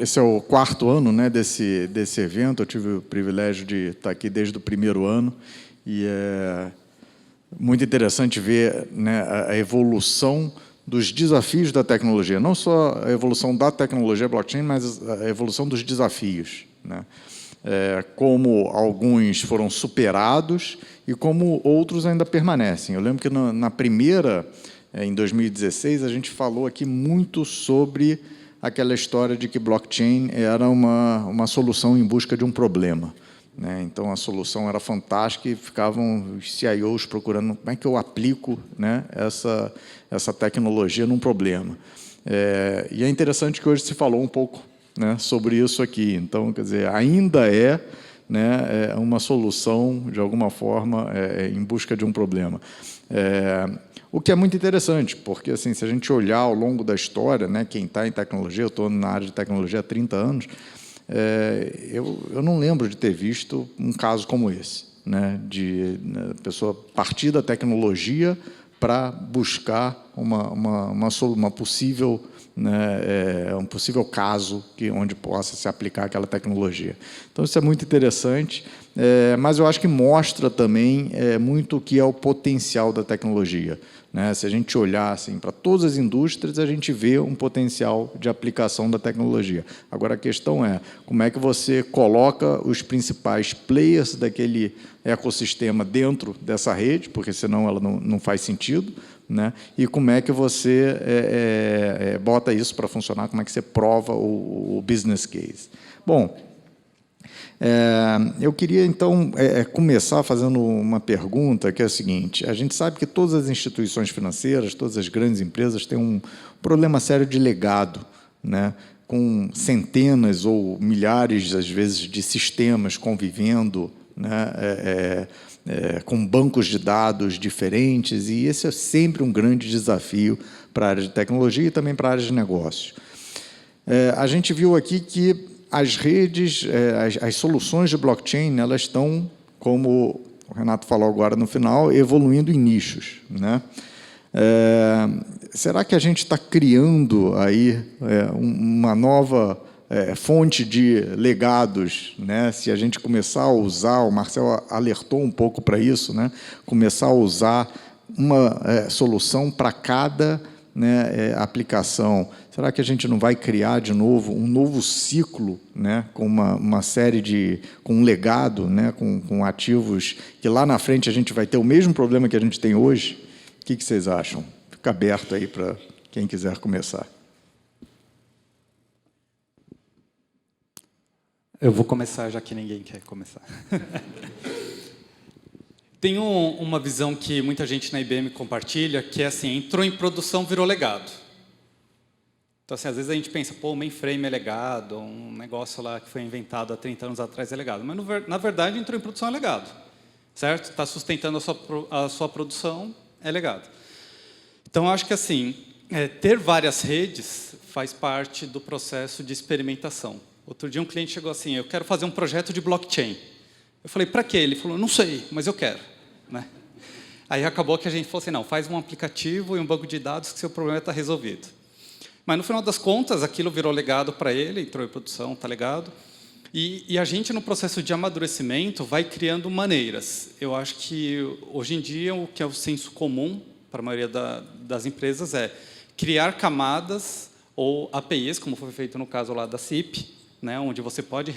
esse é o quarto ano, né, desse evento. Eu tive o privilégio de estar aqui desde o primeiro ano e é muito interessante ver, né, a evolução dos desafios da tecnologia, não só a evolução da tecnologia blockchain, mas a evolução dos desafios, né? Como alguns foram superados e como outros ainda permanecem. Eu lembro que na primeira, em 2016, a gente falou aqui muito sobre aquela história de que blockchain era uma solução em busca de um problema, né? Então, a solução era fantástica e ficavam os CIOs procurando como é que eu aplico, né, essa tecnologia num problema. E é interessante que hoje se falou um pouco, né, sobre isso aqui. Então, quer dizer, ainda né, uma solução, de alguma forma, em busca de um problema. O que é muito interessante, porque assim, se a gente olhar ao longo da história, né, quem está em tecnologia, eu estou na área de tecnologia há 30 anos, eu não lembro de ter visto um caso como esse, né, de pessoa partir da tecnologia para buscar uma possível, né, um possível caso onde possa se aplicar aquela tecnologia. Então, isso é muito interessante, mas eu acho que mostra também muito o que é o potencial da tecnologia, né? Se a gente olhar assim, para todas as indústrias, a gente vê um potencial de aplicação da tecnologia. Agora, a questão é como é que você coloca os principais players daquele ecossistema dentro dessa rede, porque senão ela não faz sentido, né? E como é que você bota isso para funcionar, como é que você prova o business case. Bom, eu queria, então, começar fazendo uma pergunta, que é a seguinte: a gente sabe que todas as instituições financeiras, todas as grandes empresas têm um problema sério de legado, né? Com centenas ou milhares, às vezes, de sistemas convivendo, né? Com bancos de dados diferentes, e esse é sempre um grande desafio para a área de tecnologia e também para a área de negócio. A gente viu aqui que as redes, as soluções de blockchain, elas estão, como o Renato falou agora no final, evoluindo em nichos, né? Será que a gente está criando aí uma nova fonte de legados, né? Se a gente começar a usar, o Marcel alertou um pouco para isso, né? Começar a usar uma solução para cada, né, aplicação. Será que a gente não vai criar de novo um novo ciclo, né, com uma série com um legado, né, com ativos que lá na frente a gente vai ter o mesmo problema que a gente tem hoje? O que vocês acham? Fica aberto aí para quem quiser começar. Eu vou começar, já que ninguém quer começar. Tem uma visão que muita gente na IBM compartilha, que é assim: entrou em produção, virou legado. Então, assim, às vezes a gente pensa, pô, o mainframe é legado, um negócio lá que foi inventado há 30 anos atrás é legado. Mas, na verdade, entrou em produção é legado, certo? Está sustentando a sua produção, é legado. Então, eu acho que, assim, ter várias redes faz parte do processo de experimentação. Outro dia um cliente chegou assim: eu quero fazer um projeto de blockchain. Eu falei, para quê? Ele falou, não sei, mas eu quero, né? Aí acabou que a gente falou assim, não, faz um aplicativo e um banco de dados que seu problema está resolvido. Mas, no final das contas, aquilo virou legado para ele, entrou em produção, está legado. E a gente, no processo de amadurecimento, vai criando maneiras. Eu acho que, hoje em dia, o que é o senso comum para a maioria das empresas é criar camadas ou APIs, como foi feito no caso lá da CIP, né, onde você pode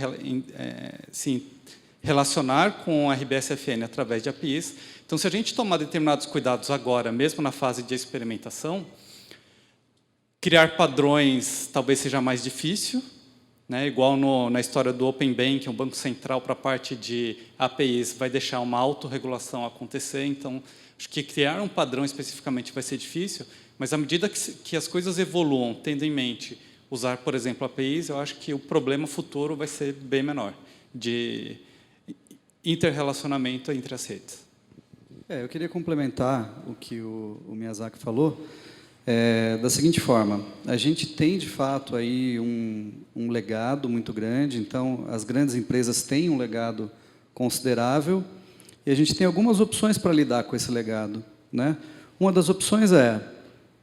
se relacionar com a RBS-FN através de APIs. Então, se a gente tomar determinados cuidados agora, mesmo na fase de experimentação, criar padrões talvez seja mais difícil, né? Igual na história do Open Bank, um banco central para a parte de APIs vai deixar uma autorregulação acontecer. Então, acho que criar um padrão especificamente vai ser difícil, mas à medida que as coisas evoluam, tendo em mente usar, por exemplo, APIs, eu acho que o problema futuro vai ser bem menor, de interrelacionamento entre as redes. Eu queria complementar o que o Miyazaki falou, da seguinte forma: a gente tem, de fato, aí um legado muito grande, então as grandes empresas têm um legado considerável, e a gente tem algumas opções para lidar com esse legado, né? Uma das opções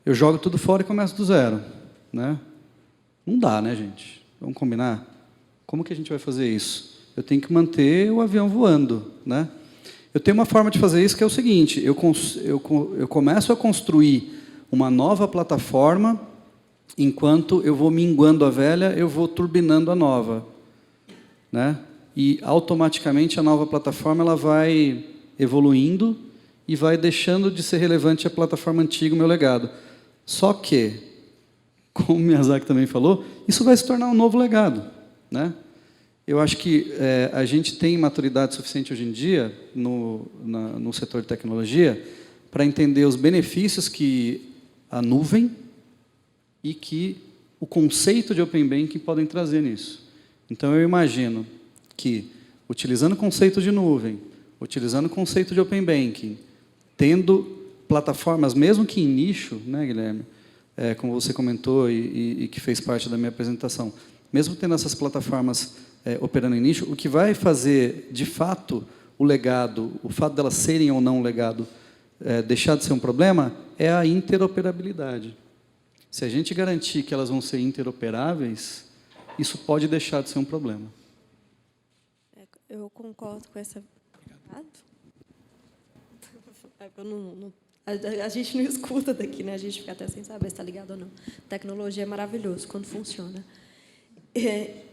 eu jogo tudo fora e começo do zero, né? Não dá, né, gente? Vamos combinar? Como que a gente vai fazer isso? Eu tenho que manter o avião voando, né? Eu tenho uma forma de fazer isso que é o seguinte, eu começo a construir uma nova plataforma, enquanto eu vou minguando a velha, eu vou turbinando a nova, né? E automaticamente a nova plataforma ela vai evoluindo e vai deixando de ser relevante a plataforma antiga, o meu legado. Só que, como o Miyazaki também falou, isso vai se tornar um novo legado, né? Eu acho que a gente tem maturidade suficiente hoje em dia, no setor de tecnologia, para entender os benefícios que a nuvem e que o conceito de Open Banking podem trazer nisso. Então, eu imagino que, utilizando o conceito de nuvem, utilizando o conceito de Open Banking, tendo plataformas, mesmo que em nicho, né, Guilherme? Como você comentou e que fez parte da minha apresentação, mesmo tendo essas plataformas operando em nicho, o que vai fazer, de fato, o legado, o fato delas serem ou não um legado, deixar de ser um problema, é a interoperabilidade. Se a gente garantir que elas vão ser interoperáveis, isso pode deixar de ser um problema. Eu concordo com essa... A gente não escuta daqui, né? A gente fica até sem saber se está ligado ou não. Tecnologia é maravilhoso quando funciona.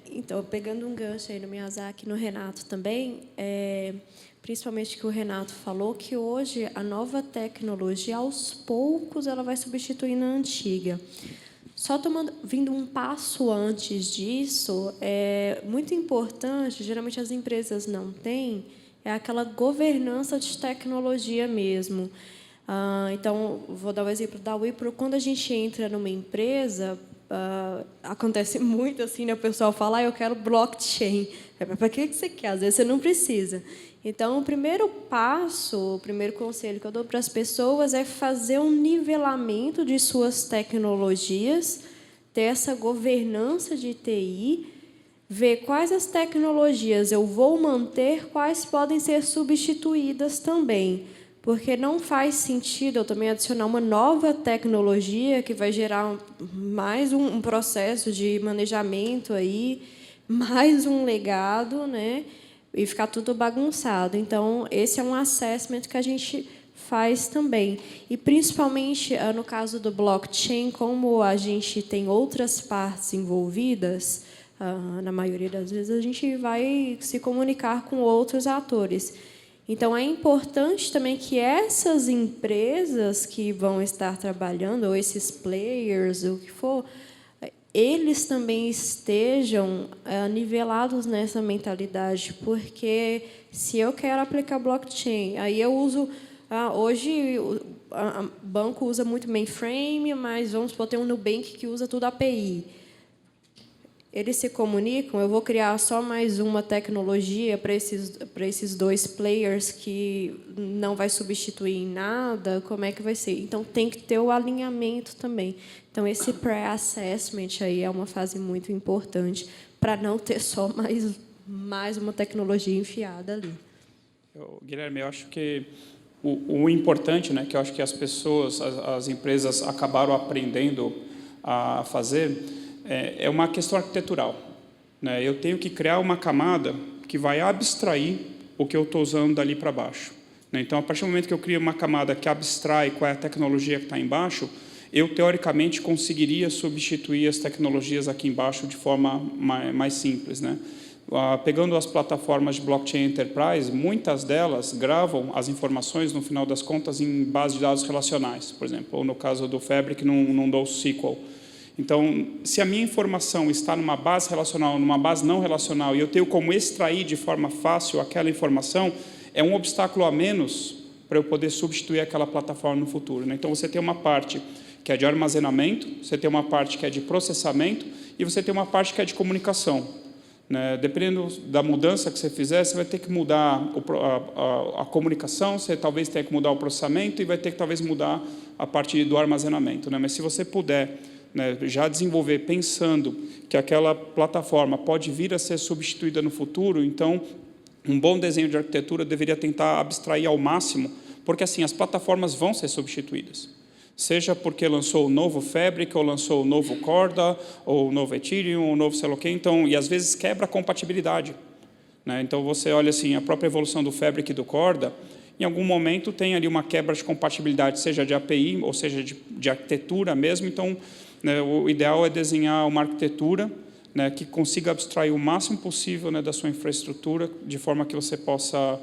Então, pegando um gancho aí no Miyazaki, no Renato também, principalmente que o Renato falou, que hoje a nova tecnologia, aos poucos, ela vai substituindo a antiga. Só vindo um passo antes disso, é muito importante, geralmente as empresas não têm, é aquela governança de tecnologia mesmo. Então, vou dar o exemplo da Wipro. Quando a gente entra numa empresa, acontece muito assim, né? O pessoal fala, eu quero blockchain. Para que você quer? Às vezes você não precisa. Então, o primeiro passo, o primeiro conselho que eu dou para as pessoas é fazer um nivelamento de suas tecnologias, ter essa governança de TI, ver quais as tecnologias eu vou manter, quais podem ser substituídas também. Porque não faz sentido eu também adicionar uma nova tecnologia que vai gerar mais um processo de manejamento aí, mais um legado, né? E ficar tudo bagunçado. Então, esse é um assessment que a gente faz também. E, principalmente, no caso do blockchain, como a gente tem outras partes envolvidas, na maioria das vezes, a gente vai se comunicar com outros atores. Então, é importante também que essas empresas que vão estar trabalhando, ou esses players, o que for, eles também estejam nivelados nessa mentalidade, porque se eu quero aplicar blockchain, aí eu uso... hoje, o banco usa muito mainframe, mas vamos supor, tem um Nubank que usa tudo API. Eles se comunicam, eu vou criar só mais uma tecnologia para esses dois players que não vai substituir em nada, como é que vai ser? Então, tem que ter o alinhamento também. Então, esse pré-assessment aí é uma fase muito importante para não ter só mais uma tecnologia enfiada ali. Guilherme, eu acho que o importante, né, que eu acho que as pessoas, as empresas acabaram aprendendo a fazer, é uma questão arquitetural, né? Eu tenho que criar uma camada que vai abstrair o que eu estou usando dali para baixo, né? Então, a partir do momento que eu crio uma camada que abstrai qual é a tecnologia que está embaixo, eu, teoricamente, conseguiria substituir as tecnologias aqui embaixo de forma mais simples, né? Pegando as plataformas de blockchain enterprise, muitas delas gravam as informações, no final das contas, em base de dados relacionais, por exemplo, ou no caso do Fabric, num NoSQL. Então, se a minha informação está numa base relacional, numa base não relacional, e eu tenho como extrair de forma fácil aquela informação, é um obstáculo a menos para eu poder substituir aquela plataforma no futuro, né? Então, você tem uma parte que é de armazenamento, você tem uma parte que é de processamento, e você tem uma parte que é de comunicação, né? Dependendo da mudança que você fizer, você vai ter que mudar a comunicação, você talvez tenha que mudar o processamento, e vai ter que talvez mudar a parte do armazenamento, né? Mas se você puder, né, já desenvolver pensando que aquela plataforma pode vir a ser substituída no futuro, então um bom desenho de arquitetura deveria tentar abstrair ao máximo, porque assim as plataformas vão ser substituídas, Seja porque lançou o novo Fabric, ou lançou o novo Corda, ou o novo Ethereum, ou o novo sei lá o quê. Então, e às vezes quebra a compatibilidade, né? Então, você olha assim, a própria evolução do Fabric e do Corda, em algum momento tem ali uma quebra de compatibilidade, seja de API, ou seja de arquitetura mesmo. Então, né, o ideal é desenhar uma arquitetura, né, que consiga abstrair o máximo possível, né, da sua infraestrutura, de forma que você possa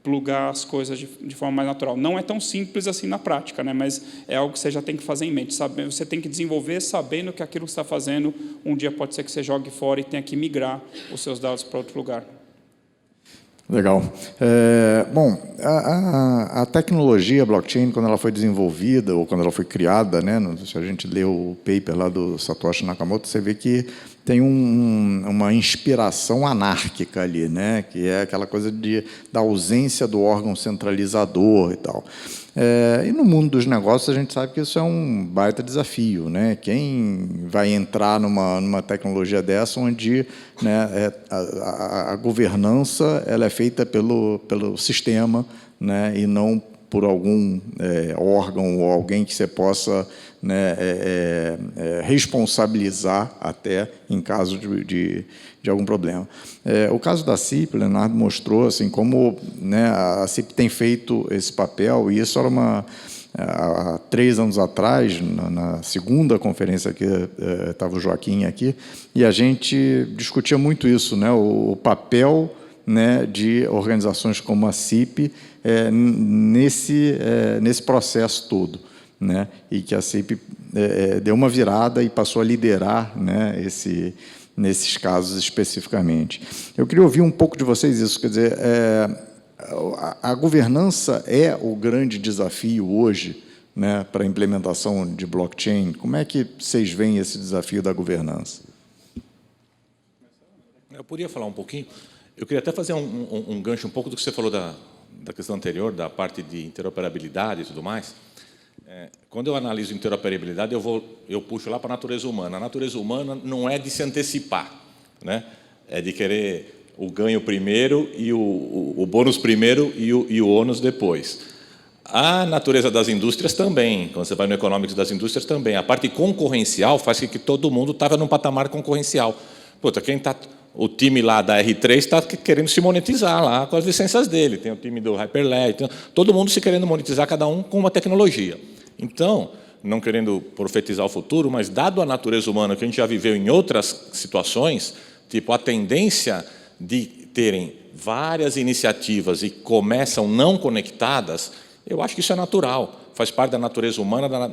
plugar as coisas de forma mais natural. Não é tão simples assim na prática, né, mas é algo que você já tem que fazer em mente. Sabe? Você tem que desenvolver sabendo que aquilo que você está fazendo, um dia pode ser que você jogue fora e tenha que migrar os seus dados para outro lugar. Legal. Bom, a tecnologia blockchain, quando ela foi desenvolvida ou quando ela foi criada, né, se a gente lê o paper lá do Satoshi Nakamoto, você vê que tem uma inspiração anárquica ali, né, que é aquela coisa da ausência do órgão centralizador e tal. E no mundo dos negócios a gente sabe que isso é um baita desafio, né? Quem vai entrar numa tecnologia dessa onde, né, a governança ela é feita pelo sistema, né, e não por algum órgão ou alguém que você possa, né, responsabilizar até em caso de algum problema. O caso da CIP, o Leonardo mostrou assim, como, né, a CIP tem feito esse papel, e isso era há 3 anos atrás, na segunda conferência que estava o Joaquim aqui, e a gente discutia muito isso, né, o papel, né, de organizações como a CIP nesse processo todo, né, e que a CIP deu uma virada e passou a liderar, né, nesses casos especificamente. Eu queria ouvir um pouco de vocês isso, quer dizer, a governança é o grande desafio hoje, né, para a implementação de blockchain. Como é que vocês veem esse desafio da governança? Eu poderia falar um pouquinho. Eu queria até fazer um gancho um pouco do que você falou da questão anterior, da parte de interoperabilidade e tudo mais. Quando eu analiso interoperabilidade, eu puxo lá para a natureza humana. A natureza humana não é de se antecipar, né? É de querer o ganho primeiro e o bônus primeiro e o ônus depois. A natureza das indústrias também, quando você vai no Economics das indústrias também. A parte concorrencial faz com que todo mundo estava num patamar concorrencial. Puta, o time lá da R3 está querendo se monetizar lá com as licenças dele. Tem o time do Hyperledger, todo mundo se querendo monetizar, cada um com uma tecnologia. Então, não querendo profetizar o futuro, mas dado a natureza humana que a gente já viveu em outras situações, tipo a tendência de terem várias iniciativas e começam não conectadas, eu acho que isso é natural, faz parte da natureza humana,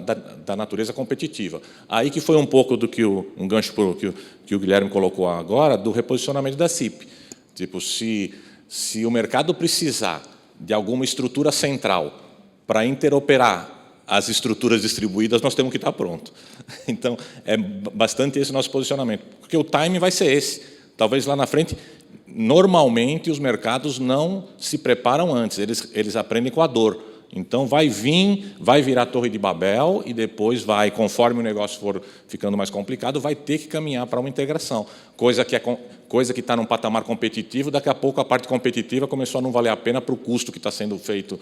da natureza competitiva. Aí que foi um pouco do que um gancho que o Guilherme colocou agora, do reposicionamento da CIP. Tipo, se o mercado precisar de alguma estrutura central para interoperar as estruturas distribuídas, nós temos que estar pronto. Então, é bastante esse o nosso posicionamento, porque o time vai ser esse. Talvez lá na frente, normalmente, os mercados não se preparam antes, eles aprendem com a dor. Então, vai virar a Torre de Babel e depois conforme o negócio for ficando mais complicado, vai ter que caminhar para uma integração. Coisa que está num patamar competitivo, daqui a pouco a parte competitiva começou a não valer a pena para o custo que está sendo feito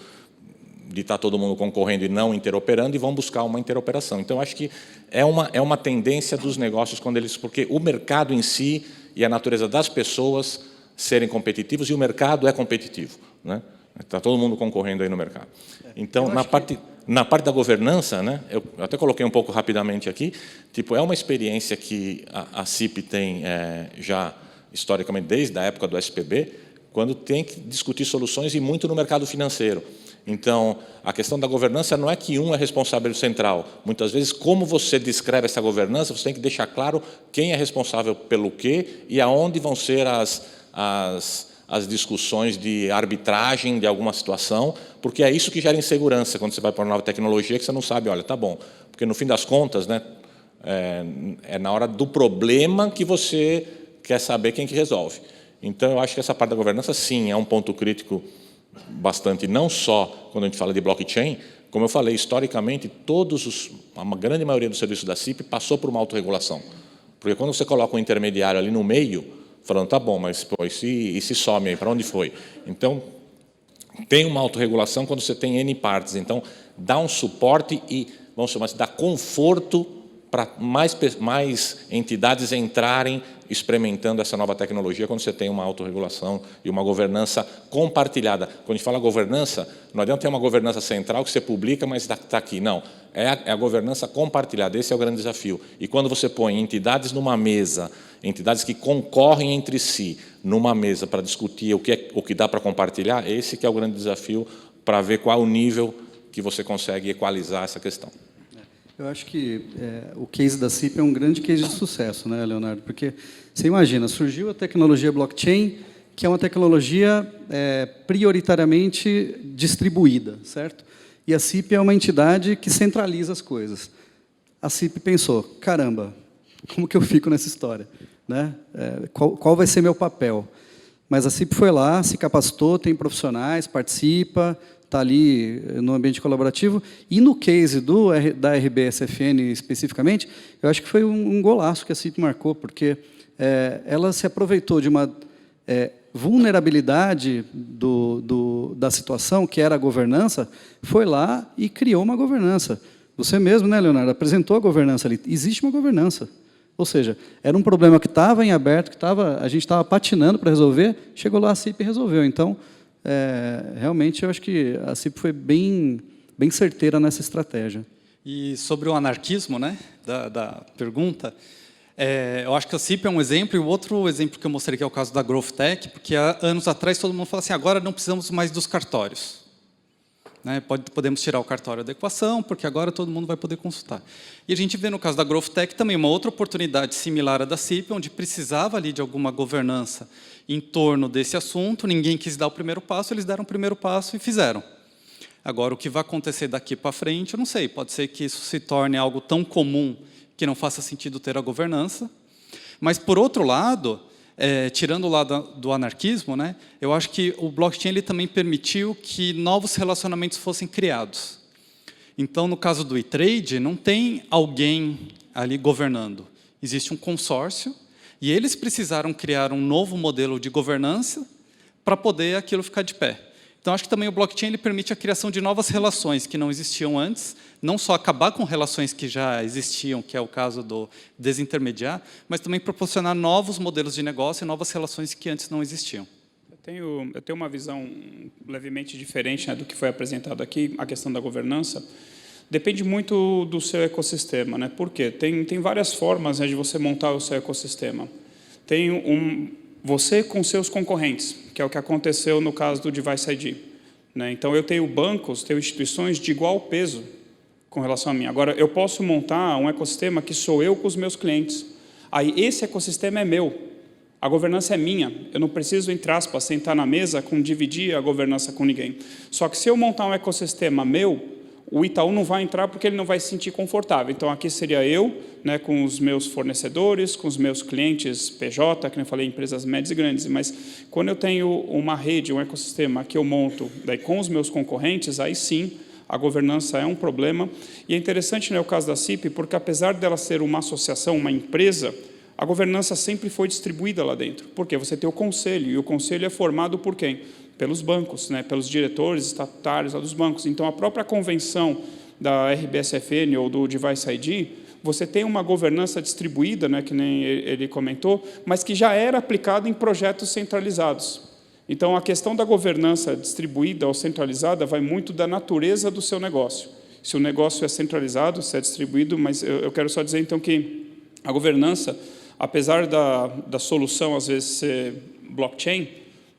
de estar todo mundo concorrendo e não interoperando, e vão buscar uma interoperação. Então, acho que é uma tendência dos negócios, porque o mercado em si e a natureza das pessoas serem competitivos, e o mercado é competitivo, né? Está todo mundo concorrendo aí no mercado. Então, na parte da governança, né, eu até coloquei um pouco rapidamente aqui, tipo, é uma experiência que a CIP tem já, historicamente, desde a época do SPB, quando tem que discutir soluções, e muito no mercado financeiro. Então, a questão da governança não é que um é responsável central. Muitas vezes, como você descreve essa governança, você tem que deixar claro quem é responsável pelo quê e aonde vão ser as discussões de arbitragem de alguma situação, porque é isso que gera insegurança quando você vai para uma nova tecnologia, que você não sabe, olha, tá bom. Porque, no fim das contas, né, é na hora do problema que você quer saber quem que resolve. Então, eu acho que essa parte da governança, sim, é um ponto crítico bastante, não só quando a gente fala de blockchain, como eu falei, historicamente, a grande maioria dos serviços da CIP passou por uma autorregulação. Porque quando você coloca um intermediário ali no meio, falando, tá bom, mas pô, e se some aí, para onde foi? Então, tem uma autorregulação quando você tem N partes. Então, dá um suporte e vamos chamar assim, dar conforto para mais entidades entrarem experimentando essa nova tecnologia quando você tem uma autorregulação e uma governança compartilhada. Quando a gente fala governança, não adianta ter uma governança central que você publica, mas está aqui. Não, é a governança compartilhada, esse é o grande desafio. E quando você põe entidades numa mesa, entidades que concorrem entre si, numa mesa para discutir o que dá para compartilhar, esse que é o grande desafio para ver qual o nível que você consegue equalizar essa questão. Eu acho que o case da CIP é um grande case de sucesso, né, Leonardo? Porque você imagina, surgiu a tecnologia blockchain, que é uma tecnologia prioritariamente distribuída, certo? E a CIP é uma entidade que centraliza as coisas. A CIP pensou, caramba, como que eu fico nessa história? Né? Qual vai ser meu papel? Mas a CIP foi lá, se capacitou, tem profissionais, participa, está ali no ambiente colaborativo. E no case da RBSFN especificamente, eu acho que foi um golaço que a CIP marcou, porque ela se aproveitou de uma vulnerabilidade da situação, que era a governança, foi lá e criou uma governança. Você mesmo, né, Leonardo, apresentou a governança ali. Existe uma governança. Ou seja, era um problema que estava em aberto, que a gente estava patinando para resolver, chegou lá a CIP e resolveu. Então, realmente, eu acho que a CIP foi bem certeira nessa estratégia. E sobre o anarquismo, né, da pergunta, eu acho que a CIP é um exemplo, e o outro exemplo que eu mostrei que é o caso da Growth Tech, porque há anos atrás todo mundo falou assim, agora não precisamos mais dos cartórios. Né, podemos tirar o cartório da equação, porque agora todo mundo vai poder consultar. E a gente vê no caso da Growth Tech também uma outra oportunidade similar à da CIP, onde precisava ali de alguma governança em torno desse assunto, ninguém quis dar o primeiro passo, eles deram o primeiro passo e fizeram. Agora, o que vai acontecer daqui para frente, eu não sei, pode ser que isso se torne algo tão comum que não faça sentido ter a governança, mas, por outro lado, tirando o lado do anarquismo, né, eu acho que o blockchain ele também permitiu que novos relacionamentos fossem criados. Então, no caso do e-trade, não tem alguém ali governando. Existe um consórcio, e eles precisaram criar um novo modelo de governança para poder aquilo ficar de pé. Então, acho que também o blockchain ele permite a criação de novas relações que não existiam antes, não só acabar com relações que já existiam, que é o caso do desintermediar, mas também proporcionar novos modelos de negócio e novas relações que antes não existiam. Eu tenho uma visão levemente diferente, né, do que foi apresentado aqui, a questão da governança. Depende muito do seu ecossistema. Né? Por quê? Tem várias formas, né, de você montar o seu ecossistema. Tem você com seus concorrentes, que é o que aconteceu no caso do Device ID. Né? Então, eu tenho bancos, tenho instituições de igual peso com relação a mim. Agora, eu posso montar um ecossistema que sou eu com os meus clientes. Aí, esse ecossistema é meu. A governança é minha. Eu não preciso, entre aspas, sentar na mesa com dividir a governança com ninguém. Só que se eu montar um ecossistema meu, o Itaú não vai entrar porque ele não vai se sentir confortável. Então, aqui seria eu, né, com os meus fornecedores, com os meus clientes PJ, que eu falei, empresas médias e grandes. Mas, quando eu tenho uma rede, um ecossistema que eu monto daí, com os meus concorrentes, aí sim, a governança é um problema. E é interessante, né, o caso da CIP, porque, apesar dela ser uma associação, uma empresa, a governança sempre foi distribuída lá dentro. Por quê? Você tem o conselho, e o conselho é formado por quem? Pelos bancos, né? Pelos diretores estatutários dos bancos. Então, a própria convenção da RBSFN ou do Device ID, você tem uma governança distribuída, né, que nem ele comentou, mas que já era aplicada em projetos centralizados. Então, a questão da governança distribuída ou centralizada vai muito da natureza do seu negócio. Se o negócio é centralizado, se é distribuído, mas eu quero só dizer, então, que a governança, apesar da solução, às vezes, ser blockchain,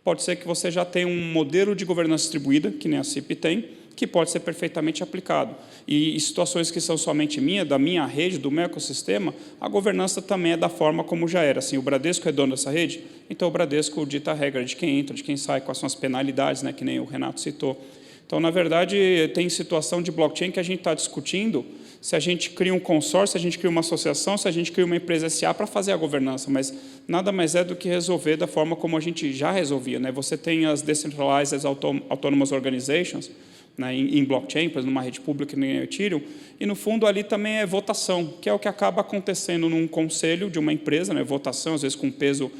pode ser que você já tenha um modelo de governança distribuída, que nem a CIP tem, que pode ser perfeitamente aplicado. E em situações que são somente da minha rede, do meu ecossistema, a governança também é da forma como já era. Assim, o Bradesco é dono dessa rede, então o Bradesco dita a regra de quem entra, de quem sai, quais são as penalidades, né, que nem o Renato citou. Então, na verdade, tem situação de blockchain que a gente está discutindo se a gente cria um consórcio, se a gente cria uma associação, se a gente cria uma empresa SA para fazer a governança, mas nada mais é do que resolver da forma como a gente já resolvia. Né? Você tem as Decentralized Autonomous Organizations, né, em blockchain, por exemplo, numa rede pública que nem o Ethereum, e, no fundo, ali também é votação, que é o que acaba acontecendo num conselho de uma empresa, né, votação, às vezes com peso,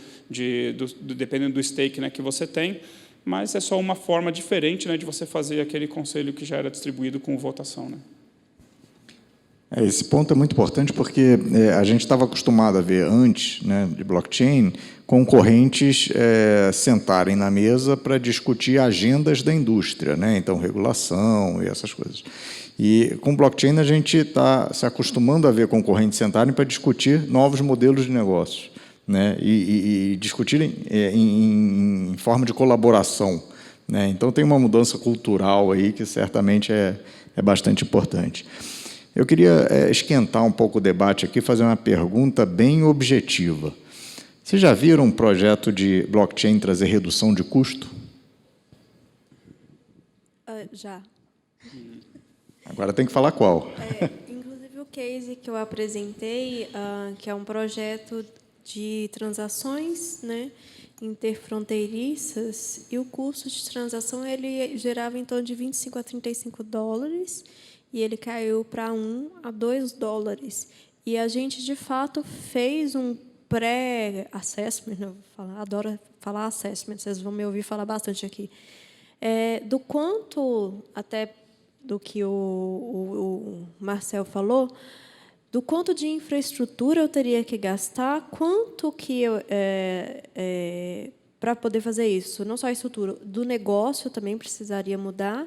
dependendo do stake, né, que você tem, mas é só uma forma diferente, né, de você fazer aquele conselho que já era distribuído com votação. Né? Esse ponto é muito importante porque a gente estava acostumado a ver antes, né, de blockchain, concorrentes sentarem na mesa para discutir agendas da indústria, né? Então, regulação e essas coisas. E com blockchain a gente está se acostumando a ver concorrentes sentarem para discutir novos modelos de negócio, né? E discutirem em forma de colaboração, né? Então, tem uma mudança cultural aí que certamente é bastante importante. Eu queria esquentar um pouco o debate aqui, fazer uma pergunta bem objetiva. Vocês já viram um projeto de blockchain trazer redução de custo? Já. Agora tem que falar qual. Inclusive, o case que eu apresentei, que é um projeto de transações, né, interfronteiriças, e o custo de transação ele gerava em torno de 25 a 35 dólares, e ele caiu para 1 a 2 dólares. E a gente, de fato, fez um pré-assessment, adoro falar assessment, vocês vão me ouvir falar bastante aqui, do quanto, até do que o Marcel falou, do quanto de infraestrutura eu teria que gastar, quanto que para poder fazer isso, não só a estrutura, do negócio também precisaria mudar,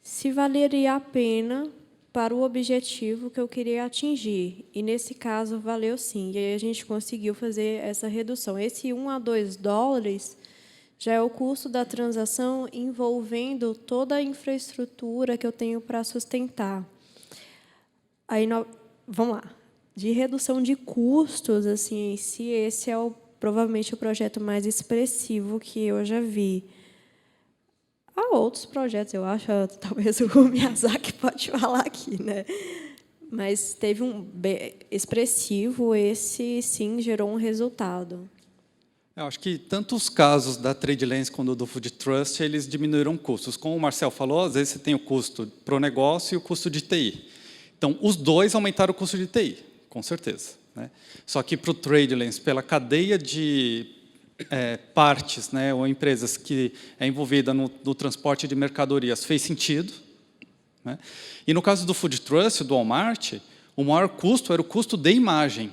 se valeria a pena para o objetivo que eu queria atingir. E, nesse caso, valeu sim. E aí a gente conseguiu fazer essa redução. Esse 1 a 2 dólares já é o custo da transação envolvendo toda a infraestrutura que eu tenho para sustentar. Aí, vamos lá. De redução de custos, assim, em si, esse é provavelmente o projeto mais expressivo que eu já vi. Há outros projetos, eu acho, talvez o Miyazaki pode falar aqui, né? Mas teve um expressivo, esse sim gerou um resultado. Eu acho que tanto os casos da TradeLens quanto do Food Trust, eles diminuíram custos. Como o Marcel falou, às vezes você tem o custo para o negócio e o custo de TI. Então, os dois aumentaram o custo de TI, com certeza, né? Só que para o TradeLens, pela cadeia de partes, né, ou empresas que é envolvida no transporte de mercadorias, fez sentido, né? E no caso do Food Trust, do Walmart, o maior custo era o custo de imagem,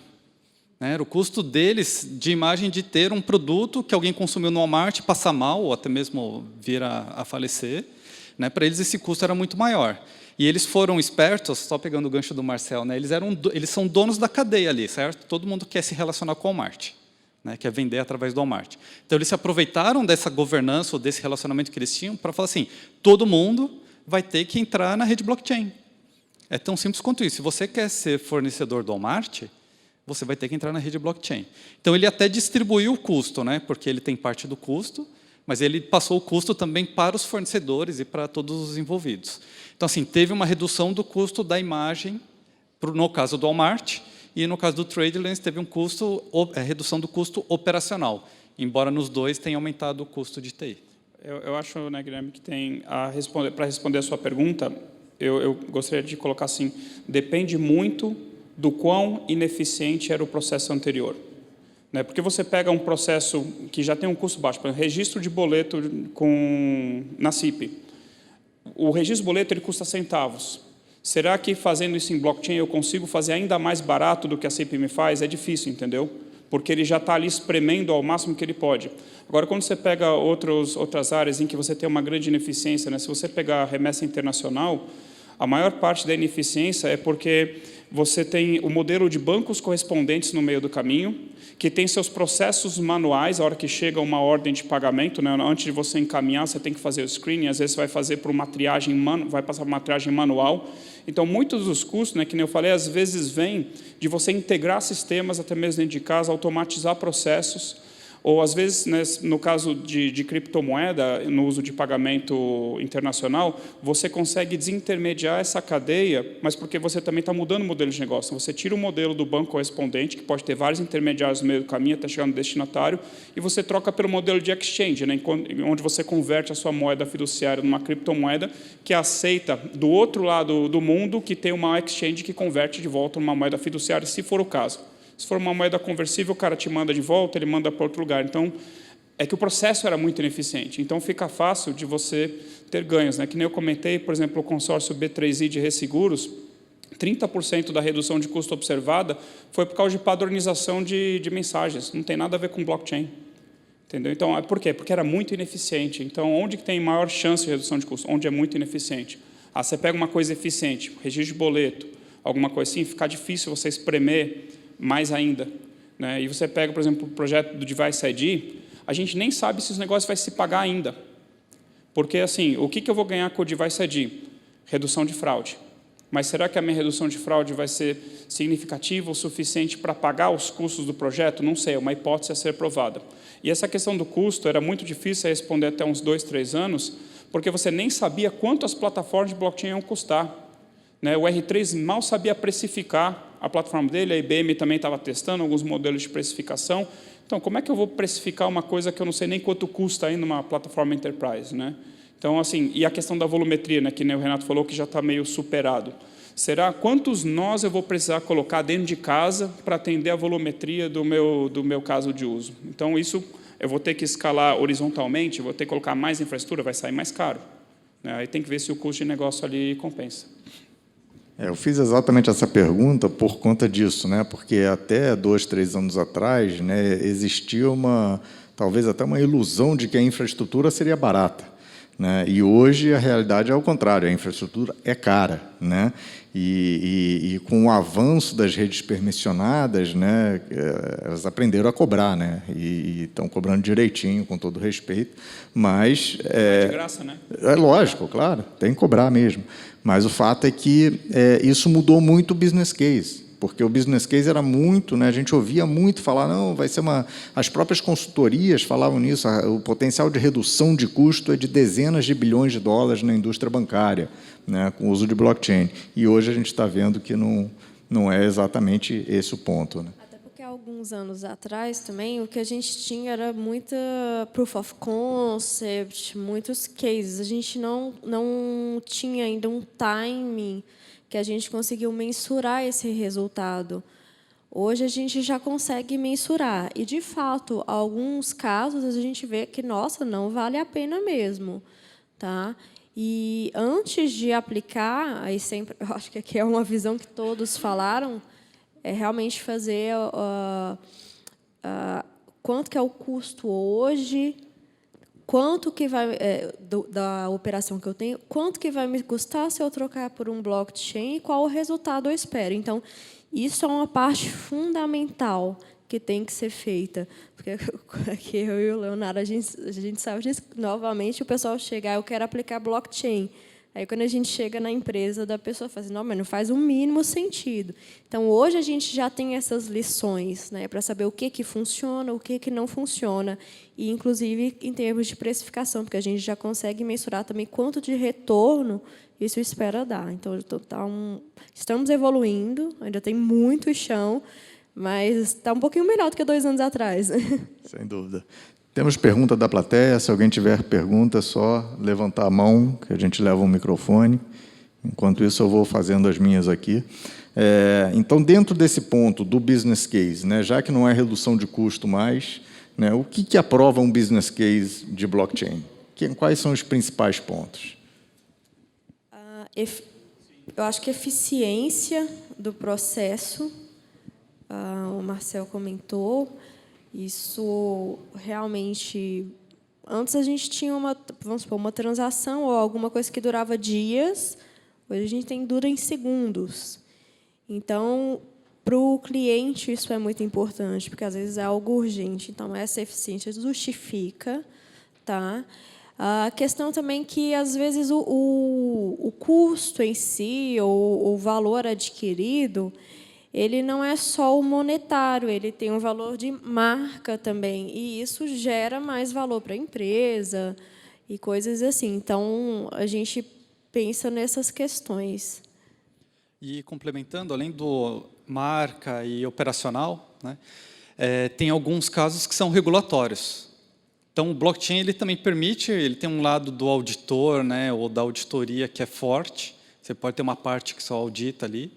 né? Era o custo deles de imagem de ter um produto que alguém consumiu no Walmart, passa mal, ou até mesmo vir a falecer, né? Para eles esse custo era muito maior. E eles foram espertos, só pegando o gancho do Marcel, né? Eles são donos da cadeia ali, certo? Todo mundo quer se relacionar com o Walmart, né, que é vender através do Walmart. Então, eles se aproveitaram dessa governança ou desse relacionamento que eles tinham para falar assim, todo mundo vai ter que entrar na rede blockchain. É tão simples quanto isso. Se você quer ser fornecedor do Walmart, você vai ter que entrar na rede blockchain. Então, ele até distribuiu o custo, né, porque ele tem parte do custo, mas ele passou o custo também para os fornecedores e para todos os envolvidos. Então, assim, teve uma redução do custo da imagem, no caso do Walmart, e, no caso do TradeLens, teve redução do custo operacional, embora nos dois tenha aumentado o custo de TI. Eu acho, né, Guilherme, que tem para responder a sua pergunta, eu gostaria de colocar assim, depende muito do quão ineficiente era o processo anterior, né? Porque você pega um processo que já tem um custo baixo, por exemplo, registro de boleto na CIP. O registro de boleto ele custa centavos. Será que fazendo isso em blockchain eu consigo fazer ainda mais barato do que a CIP me faz? É difícil, entendeu? Porque ele já está ali espremendo ao máximo que ele pode. Agora, quando você pega outras áreas em que você tem uma grande ineficiência, né? Se você pegar a remessa internacional, a maior parte da ineficiência é porque você tem o modelo de bancos correspondentes no meio do caminho, que tem seus processos manuais, a hora que chega uma ordem de pagamento, né, antes de você encaminhar, você tem que fazer o screening, às vezes você vai fazer por uma triagem, vai passar por uma triagem manual. Então, muitos dos custos, né, que nem eu falei, às vezes vêm de você integrar sistemas, até mesmo dentro de casa, automatizar processos, ou às vezes, né, no caso de criptomoeda, no uso de pagamento internacional, você consegue desintermediar essa cadeia, mas porque você também está mudando o modelo de negócio. Você tira o modelo do banco correspondente, que pode ter vários intermediários no meio do caminho até chegar no destinatário, e você troca pelo modelo de exchange, né, onde você converte a sua moeda fiduciária numa criptomoeda que aceita do outro lado do mundo, que tem uma exchange que converte de volta numa moeda fiduciária, se for o caso. Se for uma moeda conversível, o cara te manda de volta, ele manda para outro lugar. Então, é que o processo era muito ineficiente. Então, fica fácil de você ter ganhos, né? Que nem eu comentei, por exemplo, o consórcio B3I de Resseguros, 30% da redução de custo observada foi por causa de padronização de mensagens. Não tem nada a ver com blockchain. Entendeu? Então, por quê? Porque era muito ineficiente. Então, onde que tem maior chance de redução de custo? Onde é muito ineficiente. Você pega uma coisa eficiente, registro de boleto, alguma coisa assim, fica difícil você espremer mais ainda. Né? E você pega, por exemplo, o projeto do Device ID, a gente nem sabe se os negócios vai se pagar ainda. Porque, assim, o que eu vou ganhar com o Device ID? Redução de fraude. Mas será que a minha redução de fraude vai ser significativa o suficiente para pagar os custos do projeto? Não sei, é uma hipótese a ser provada. E essa questão do custo era muito difícil responder até uns 2, 3 anos, porque você nem sabia quanto as plataformas de blockchain iam custar. Né? O R3 mal sabia precificar a plataforma dele, a IBM também estava testando alguns modelos de precificação. Então, como é que eu vou precificar uma coisa que eu não sei nem quanto custa ainda uma plataforma enterprise? Né? Então, assim, e a questão da volumetria, né, que nem o Renato falou, que já está meio superado. Será quantos nós eu vou precisar colocar dentro de casa para atender a volumetria do meu caso de uso? Então, isso eu vou ter que escalar horizontalmente, vou ter que colocar mais infraestrutura, vai sair mais caro. Né? Aí tem que ver se o custo de negócio ali compensa. Eu fiz exatamente essa pergunta por conta disso, né? Porque até 2, 3 anos atrás, né, existia talvez até uma ilusão de que a infraestrutura seria barata. Né? E hoje a realidade é o contrário, a infraestrutura é cara. Né? E com o avanço das redes permissionadas, né, elas aprenderam a cobrar, né? E estão cobrando direitinho, com todo respeito. Mas É de graça, né? É lógico, claro, tem que cobrar mesmo. Mas o fato é que isso mudou muito o business case. Porque o business case era muito, né, a gente ouvia muito falar, não, vai ser as próprias consultorias falavam nisso, o potencial de redução de custo é de dezenas de bilhões de dólares na indústria bancária, né, com o uso de blockchain. E hoje a gente está vendo que não é exatamente esse o ponto. Né? Até porque há alguns anos atrás também, o que a gente tinha era muita proof of concept, muitos cases. A gente não tinha ainda um timing que a gente conseguiu mensurar esse resultado. Hoje a gente já consegue mensurar. E, de fato, alguns casos a gente vê que, nossa, não vale a pena mesmo. Tá? E, antes de aplicar, aí sempre, eu acho que aqui é uma visão que todos falaram, é realmente fazer quanto que é o custo hoje, quanto que vai da operação que eu tenho, quanto que vai me custar se eu trocar por um blockchain e qual o resultado eu espero. Então, isso é uma parte fundamental que tem que ser feita. Porque aqui eu e o Leonardo, a gente sabe disso. Novamente, o pessoal chega, eu quero aplicar blockchain. Aí, quando a gente chega na empresa da pessoa, fala assim, não, mas não faz o mínimo sentido. Então, hoje, a gente já tem essas lições, né, para saber o que funciona, o que não funciona, e, inclusive, em termos de precificação, porque a gente já consegue mensurar também quanto de retorno isso espera dar. Então, estamos evoluindo, ainda tem muito chão, mas está um pouquinho melhor do que 2 anos atrás. Sem dúvida. Temos pergunta da plateia. Se alguém tiver pergunta, é só levantar a mão, que a gente leva um microfone. Enquanto isso, eu vou fazendo as minhas aqui. Então, dentro desse ponto do business case, né, já que não é redução de custo mais, né, o que aprova um business case de blockchain? Quais são os principais pontos? Eu acho que a eficiência do processo, o Marcel comentou. Isso realmente, antes a gente tinha vamos supor, uma transação ou alguma coisa que durava dias, hoje a gente dura em segundos. Então, para o cliente isso é muito importante, porque às vezes é algo urgente. Então, essa eficiência justifica, tá? A questão também que às vezes o custo em si ou o valor adquirido, ele não é só o monetário, ele tem um valor de marca também, e isso gera mais valor para a empresa e coisas assim. Então, a gente pensa nessas questões. E, complementando, além do marca e operacional, né, tem alguns casos que são regulatórios. Então, o blockchain ele também permite, ele tem um lado do auditor, né, ou da auditoria que é forte, você pode ter uma parte que só audita ali.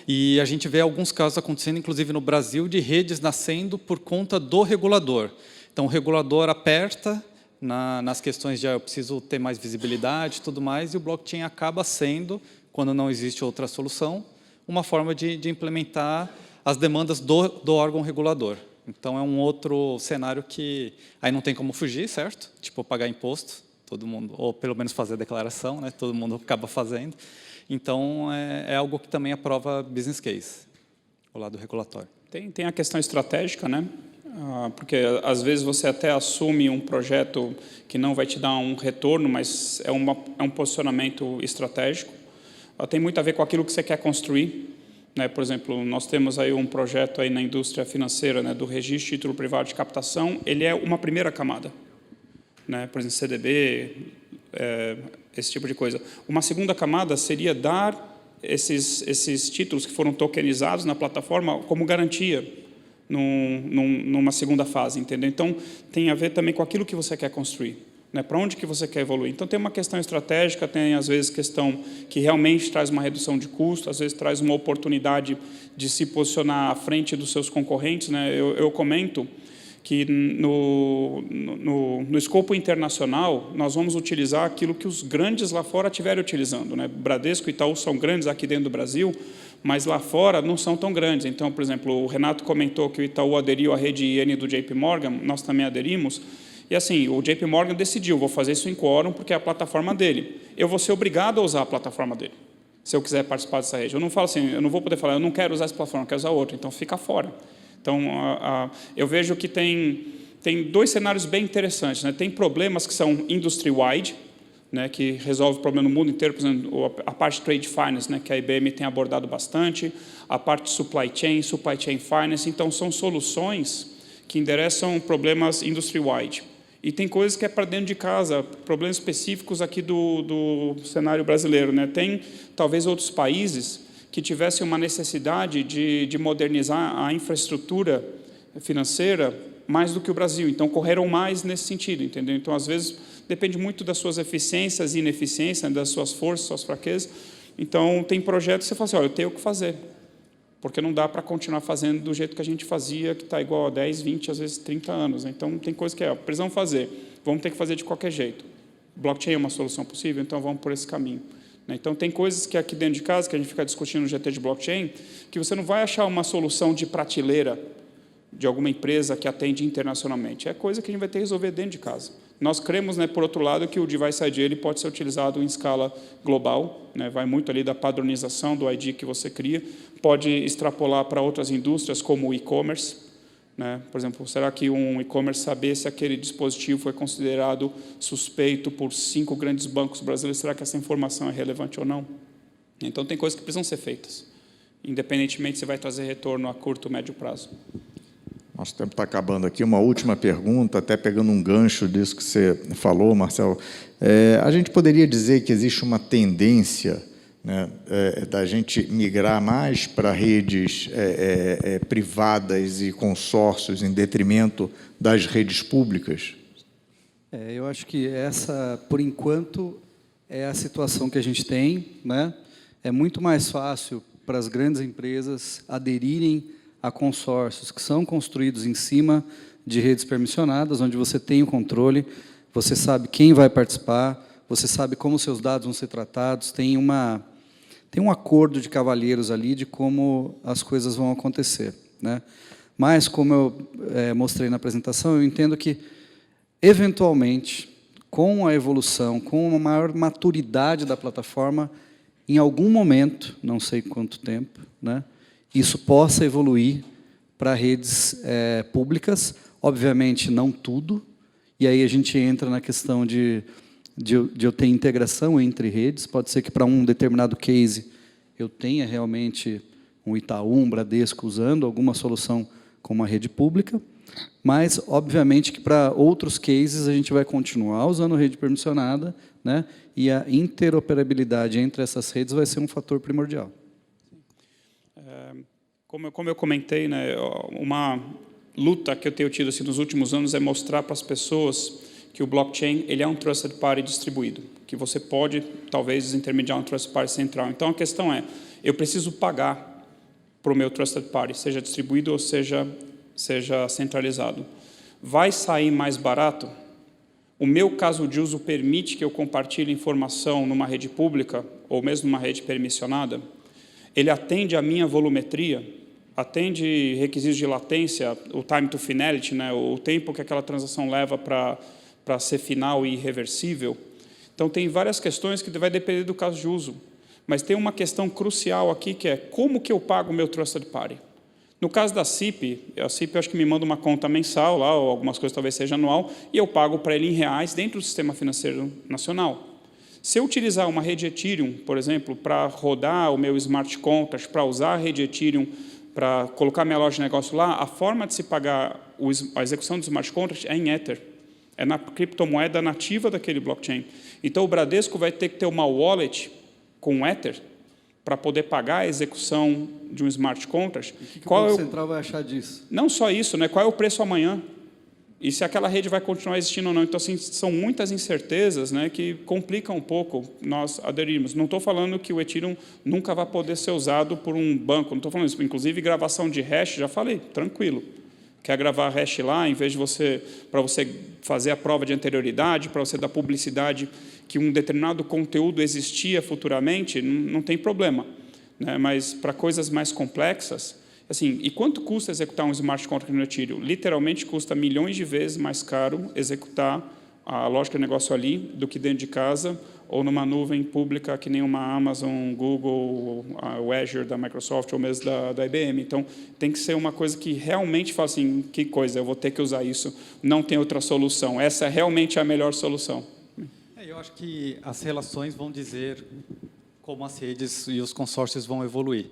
E a gente vê alguns casos acontecendo, inclusive no Brasil, de redes nascendo por conta do regulador. Então, o regulador aperta nas questões de eu preciso ter mais visibilidade e tudo mais, e o blockchain acaba sendo, quando não existe outra solução, uma forma de implementar as demandas do órgão regulador. Então, é um outro cenário que aí não tem como fugir, certo? Tipo, pagar imposto, todo mundo, ou pelo menos fazer a declaração, né? Todo mundo acaba fazendo. Então, é algo que também aprova business case, o lado regulatório. Tem a questão estratégica, né? Porque, às vezes, você até assume um projeto que não vai te dar um retorno, mas é um posicionamento estratégico. Tem muito a ver com aquilo que você quer construir. Né? Por exemplo, nós temos aí um projeto aí na indústria financeira, né, do registro de título privado de captação. Ele é uma primeira camada. Né? Por exemplo, CDB, esse tipo de coisa. Uma segunda camada seria dar esses títulos que foram tokenizados na plataforma como garantia numa segunda fase, entendeu? Então, tem a ver também com aquilo que você quer construir, né? Para onde que você quer evoluir. Então, tem uma questão estratégica, tem, às vezes, questão que realmente traz uma redução de custo, às vezes traz uma oportunidade de se posicionar à frente dos seus concorrentes, né? Eu comento que no escopo internacional, nós vamos utilizar aquilo que os grandes lá fora estiverem utilizando, né? Bradesco e Itaú são grandes aqui dentro do Brasil, mas lá fora não são tão grandes. Então, por exemplo, o Renato comentou que o Itaú aderiu à rede IN do JP Morgan, nós também aderimos, e assim, o JP Morgan decidiu, vou fazer isso em quórum, porque é a plataforma dele. Eu vou ser obrigado a usar a plataforma dele, se eu quiser participar dessa rede. Eu não falo assim, eu não vou poder falar, eu não quero usar essa plataforma, eu quero usar outra, então fica fora. Então, eu vejo que tem dois cenários bem interessantes, né? Tem problemas que são industry-wide, né, que resolve o problema no mundo inteiro, por exemplo, a parte de trade finance, né, que a IBM tem abordado bastante, a parte de supply chain finance. Então, são soluções que endereçam problemas industry-wide. E tem coisas que é para dentro de casa, problemas específicos aqui do cenário brasileiro, né? Tem, talvez, outros países que tivessem uma necessidade de modernizar a infraestrutura financeira mais do que o Brasil. Então, correram mais nesse sentido, entendeu? Então, às vezes, depende muito das suas eficiências e ineficiências, das suas forças, suas fraquezas. Então, tem projetos que você fala assim, olha, eu tenho que fazer, porque não dá para continuar fazendo do jeito que a gente fazia, que está igual a 10, 20, às vezes 30 anos. Então, tem coisas que precisamos fazer, vamos ter que fazer de qualquer jeito. Blockchain é uma solução possível, então vamos por esse caminho. Então, tem coisas que aqui dentro de casa, que a gente fica discutindo no GT de blockchain, que você não vai achar uma solução de prateleira de alguma empresa que atende internacionalmente. É coisa que a gente vai ter que resolver dentro de casa. Nós cremos, né, por outro lado, que o Device ID ele pode ser utilizado em escala global, né, vai muito ali da padronização do ID que você cria, pode extrapolar para outras indústrias, como o e-commerce. Né? Por exemplo, será que um e-commerce saber se aquele dispositivo foi considerado suspeito por 5 grandes bancos brasileiros, será que essa informação é relevante ou não? Então, tem coisas que precisam ser feitas, independentemente se vai trazer retorno a curto ou médio prazo. Nosso tempo está acabando aqui. Uma última pergunta, até pegando um gancho disso que você falou, Marcelo. A gente poderia dizer que existe uma tendência, né, da gente migrar mais para redes privadas e consórcios em detrimento das redes públicas? Eu acho que essa, por enquanto, é a situação que a gente tem, né? É muito mais fácil para as grandes empresas aderirem a consórcios que são construídos em cima de redes permissionadas, onde você tem o controle, você sabe quem vai participar, você sabe como seus dados vão ser tratados, tem um acordo de cavalheiros ali de como as coisas vão acontecer, né? Mas, como eu mostrei na apresentação, eu entendo que, eventualmente, com a evolução, com uma maior maturidade da plataforma, em algum momento, não sei quanto tempo, né, isso possa evoluir para redes públicas, obviamente não tudo, e aí a gente entra na questão de eu ter integração entre redes, pode ser que para um determinado case eu tenha realmente um Itaú, um Bradesco usando alguma solução como a rede pública, mas, obviamente, que para outros cases a gente vai continuar usando rede permissionada, né, e a interoperabilidade entre essas redes vai ser um fator primordial. Como eu comentei, né, uma luta que eu tenho tido assim, nos últimos anos é mostrar para as pessoas que o blockchain ele é um trusted party distribuído, que você pode, talvez, intermediar um trusted party central. Então, a questão é, eu preciso pagar para o meu trusted party, seja distribuído ou seja centralizado. Vai sair mais barato? O meu caso de uso permite que eu compartilhe informação numa rede pública ou mesmo numa rede permissionada? ele atende a minha volumetria, atende requisitos de latência, o time to finality, né, o tempo que aquela transação leva para ser final e irreversível. Então, tem várias questões que vai depender do caso de uso. Mas tem uma questão crucial aqui, que é como que eu pago o meu Trusted Party? No caso da CIP, a CIP eu acho que me manda uma conta mensal, lá, ou algumas coisas talvez seja anual, e eu pago para ele em reais dentro do sistema financeiro nacional. Se eu utilizar uma rede Ethereum, por exemplo, para rodar o meu smart contract, para usar a rede Ethereum, para colocar minha loja de negócio lá, a forma de se pagar a execução do smart contract é em Ether. É na criptomoeda nativa daquele blockchain. Então, o Bradesco vai ter que ter uma wallet com Ether para poder pagar a execução de um smart contract. O que o Banco Central vai achar disso? Não só isso, né? Qual é o preço amanhã? E se aquela rede vai continuar existindo ou não. Então, assim, são muitas incertezas, né, que complicam um pouco nós aderirmos. Não estou falando que o Ethereum nunca vai poder ser usado por um banco, não estou falando isso. Inclusive, gravação de hash, já falei, tranquilo. Quer gravar hash lá, em vez de para você fazer a prova de anterioridade, para você dar publicidade que um determinado conteúdo existia futuramente, não tem problema. Né? Mas para coisas mais complexas, assim, e quanto custa executar um smart contract no Ethereum? Literalmente custa milhões de vezes mais caro executar a lógica de negócio ali do que dentro de casa ou numa nuvem pública que nem uma Amazon, Google, o Azure da Microsoft ou mesmo da IBM. Então, tem que ser uma coisa que realmente fala assim, que coisa, eu vou ter que usar isso, não tem outra solução. Essa é realmente a melhor solução. Eu acho que as relações vão dizer como as redes e os consórcios vão evoluir.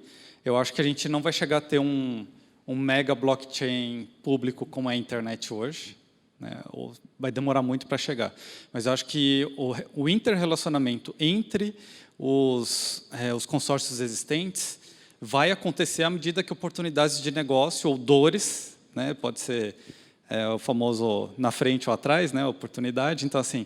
Eu acho que a gente não vai chegar a ter um mega blockchain público como é a internet hoje, né? Ou vai demorar muito para chegar. Mas eu acho que o interrelacionamento entre os consórcios existentes vai acontecer à medida que oportunidades de negócio ou dores, né? Pode ser o famoso na frente ou atrás, né? Oportunidade. Então, assim,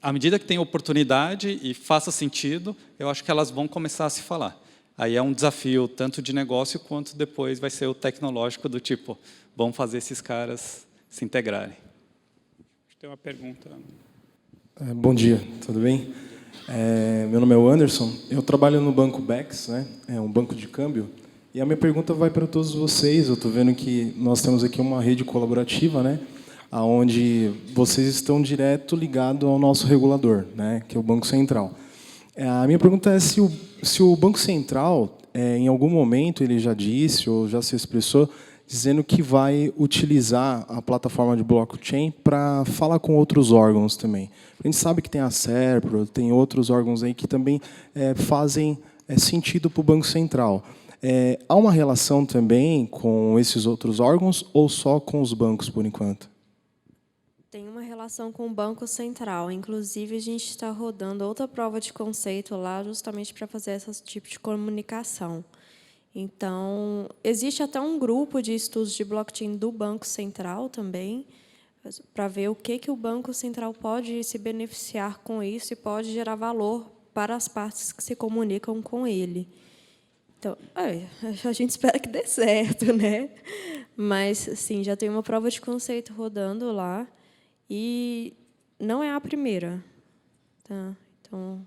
à medida que tem oportunidade e faça sentido, eu acho que elas vão começar a se falar. Aí é um desafio tanto de negócio quanto depois vai ser o tecnológico do tipo, vamos fazer esses caras se integrarem. Tem uma pergunta. Bom dia, tudo bem? Meu nome é Anderson, eu trabalho no Banco Bex, né? É um banco de câmbio, e a minha pergunta vai para todos vocês. Eu estou vendo que nós temos aqui uma rede colaborativa, né? Onde vocês estão direto ligados ao nosso regulador, né? Que é o Banco Central. A minha pergunta é se o Banco Central, em algum momento, ele já disse ou já se expressou, dizendo que vai utilizar a plataforma de blockchain para falar com outros órgãos também. A gente sabe que tem a Serpro, tem outros órgãos aí que também fazem sentido para o Banco Central. Há uma relação também com esses outros órgãos ou só com os bancos, por enquanto? Tem uma relação com o Banco Central. Inclusive, a gente está rodando outra prova de conceito lá justamente para fazer esse tipo de comunicação. Então, existe até um grupo de estudos de blockchain do Banco Central também, para ver o que o Banco Central pode se beneficiar com isso e pode gerar valor para as partes que se comunicam com ele. Então, a gente espera que dê certo, né? Mas, sim, já tem uma prova de conceito rodando lá e não é a primeira. Tá? Então...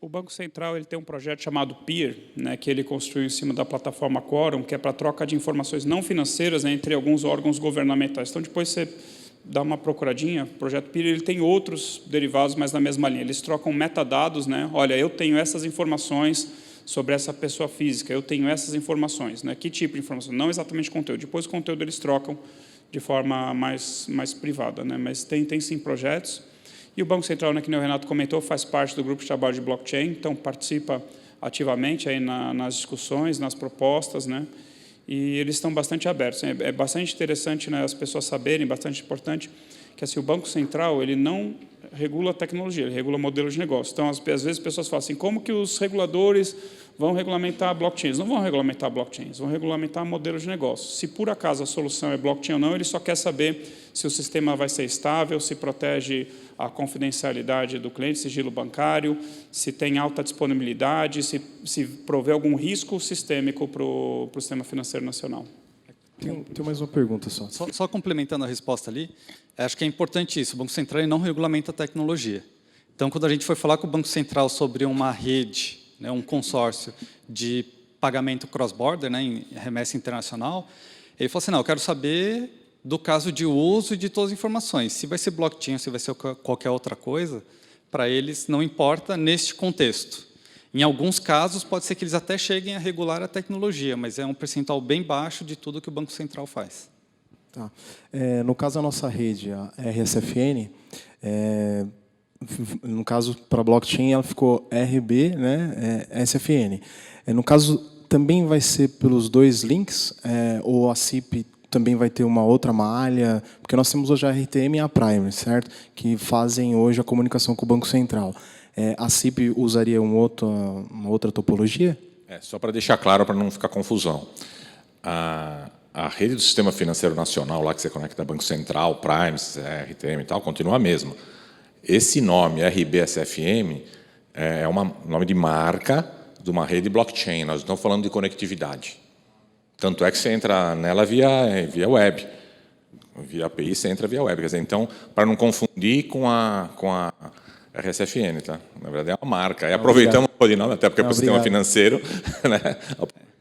O Banco Central ele tem um projeto chamado PEER, né, que ele construiu em cima da plataforma Quorum, que é para troca de informações não financeiras, né, entre alguns órgãos governamentais. Então, depois você dá uma procuradinha. O projeto PEER ele tem outros derivados, mas na mesma linha. Eles trocam metadados. Né? Olha, eu tenho essas informações sobre essa pessoa física, eu tenho essas informações. Né? Que tipo de informação? Não exatamente conteúdo. Depois o conteúdo eles trocam de forma mais privada. Né? Mas tem sim projetos. E o Banco Central, né, que o Renato comentou, faz parte do grupo de trabalho de blockchain, então participa ativamente aí nas discussões, nas propostas, né, e eles estão bastante abertos. É bastante interessante, né, as pessoas saberem, bastante importante, que assim, o Banco Central ele não regula a tecnologia, ele regula modelo de negócio. Então, às vezes, as pessoas falam assim, como que os reguladores vão regulamentar blockchains? Não vão regulamentar blockchains, vão regulamentar modelos de negócio. Se, por acaso, a solução é blockchain ou não, ele só quer saber se o sistema vai ser estável, se protege a confidencialidade do cliente, sigilo bancário, se tem alta disponibilidade, se provê algum risco sistêmico para o sistema financeiro nacional. Tem mais uma pergunta só. Só complementando a resposta ali, acho que é importante isso. O Banco Central não regulamenta a tecnologia. Então, quando a gente foi falar com o Banco Central sobre uma rede, né, um consórcio de pagamento cross-border, né, em remessa internacional. Ele falou assim, não, eu quero saber do caso de uso e de todas as informações. Se vai ser blockchain, se vai ser qualquer outra coisa, para eles não importa neste contexto. Em alguns casos, pode ser que eles até cheguem a regular a tecnologia, mas é um percentual bem baixo de tudo que o Banco Central faz. Tá. No caso da nossa rede, a RSFN, no caso, para blockchain, ela ficou RB, né, SFN. No caso, também vai ser pelos 2 links, ou a CIP também vai ter uma outra malha? Porque nós temos hoje a RTM e a Prime, certo? Que fazem hoje a comunicação com o Banco Central. A CIP usaria uma outra topologia? Só para deixar claro, para não ficar confusão. A rede do Sistema Financeiro Nacional, lá que você conecta Banco Central, Prime, RTM e tal, continua a mesma. Esse nome, RBSFM, é um nome de marca de uma rede blockchain. Nós não estamos falando de conectividade. Tanto é que você entra nela via web. Via API, você entra via web. Quer dizer, então, para não confundir com a RSFN, tá? Na verdade, é uma marca. E aproveitamos o nome, até porque é para o sistema financeiro, né?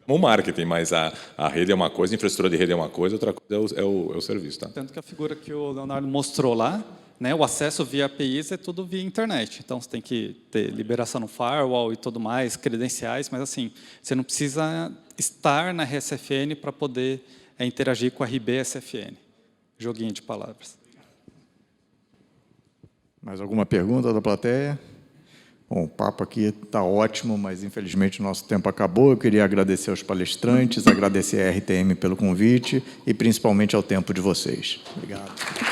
O marketing, mas a rede é uma coisa, a infraestrutura de rede é uma coisa, outra coisa é o serviço. Tá? Tanto que a figura que o Leonardo mostrou lá, né, o acesso via APIs é tudo via internet. Então, você tem que ter liberação no firewall e tudo mais, credenciais, mas assim, você não precisa estar na RSFN para poder interagir com a RBSFN. Joguinho de palavras. Mais alguma pergunta da plateia? Bom, o papo aqui está ótimo, mas infelizmente o nosso tempo acabou. Eu queria agradecer aos palestrantes, agradecer à RTM pelo convite e principalmente ao tempo de vocês. Obrigado.